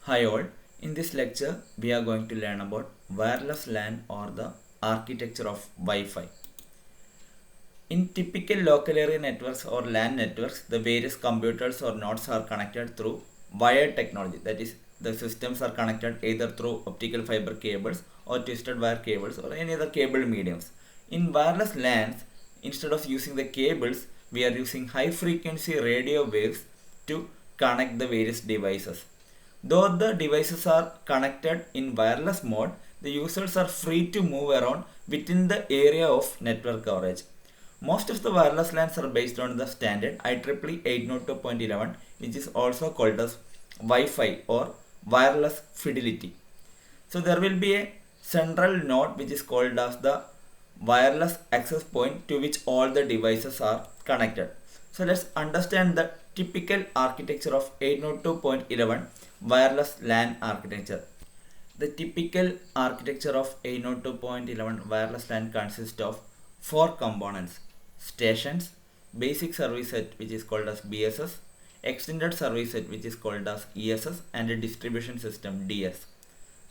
Hi all, in this lecture we are going to learn about wireless LAN or the architecture of Wi-Fi. In typical local area networks or LAN networks, the various computers or nodes are connected through wired technology. That is, the systems are connected either through optical fiber cables or twisted wire cables or any other cable mediums. In wireless LANs, instead of using the cables, we are using high frequency radio waves to connect the various devices. Though the devices are connected in wireless mode, the users are free to move around within the area of network coverage. Most of the wireless LANs are based on the standard IEEE 802.11, which is also called as Wi-Fi or wireless fidelity. So there will be a central node which is called as the wireless access point to which all the devices are connected. So let's understand the typical architecture of 802.11 wireless LAN architecture. The typical architecture of 802.11 wireless LAN consists of four components: stations, basic service set which is called as BSS, extended service set which is called as ESS, and a distribution system DS.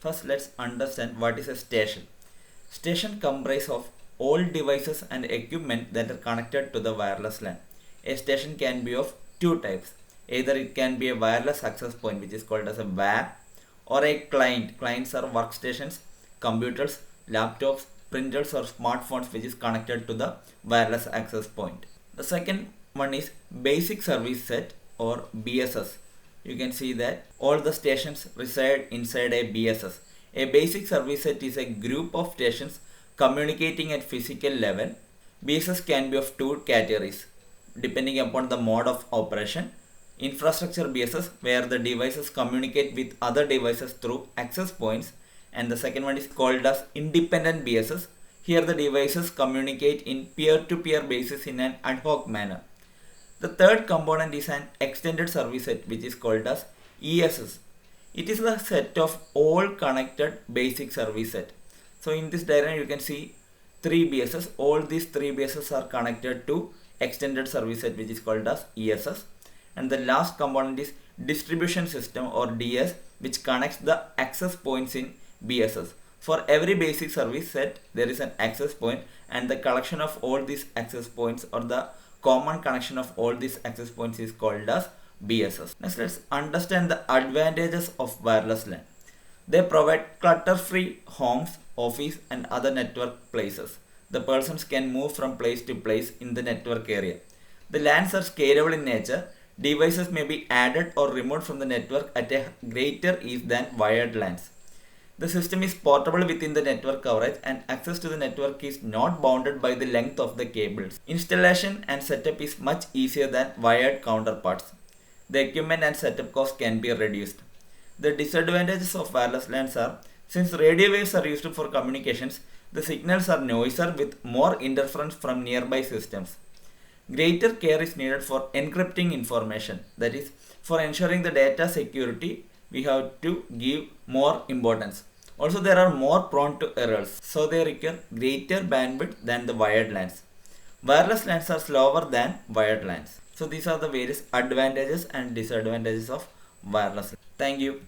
First, let's understand what is a station. Station comprises of all devices and equipment that are connected to the wireless LAN. A station can be of two types. Either it can be a wireless access point which is called as a WAC, or a client. Clients are workstations, computers, laptops, printers or smartphones which is connected to the wireless access point. The second one is basic service set or BSS. You can see that all the stations reside inside a BSS. A basic service set is a group of stations communicating at physical level. BSS can be of two categories depending upon the mode of operation. Infrastructure BSS, where the devices communicate with other devices through access points, and the second one is called as independent BSS. Here the devices communicate in peer-to-peer basis in an ad hoc manner. The third component is an extended service set which is called as ESS. It is the set of all connected basic service set. So in this diagram you can see three BSS. All these three BSS are connected to extended service set which is called as ESS. And the last component is distribution system or DS, which connects the access points in BSS. For every basic service set there is an access point, and the collection of all these access points or the common connection of all these access points is called as BSS. Next, let's understand the advantages of wireless LAN. They provide clutter-free homes, office and other network places. The persons can move from place to place in the network area. The LANs are scalable in nature. Devices may be added or removed from the network at a greater ease than wired LANs. The system is portable within the network coverage, and access to the network is not bounded by the length of the cables. Installation and setup is much easier than wired counterparts. The equipment and setup cost can be reduced. The disadvantages of wireless LANs are, since radio waves are used for communications, the signals are noisier with more interference from nearby systems. Greater care is needed for encrypting information. That is, for ensuring the data security, we have to give more importance. Also, they are more prone to errors, so they require greater bandwidth than the wired LANs. Wireless LANs are slower than wired LANs. So these are the various advantages and disadvantages of wireless LAN. Thank you.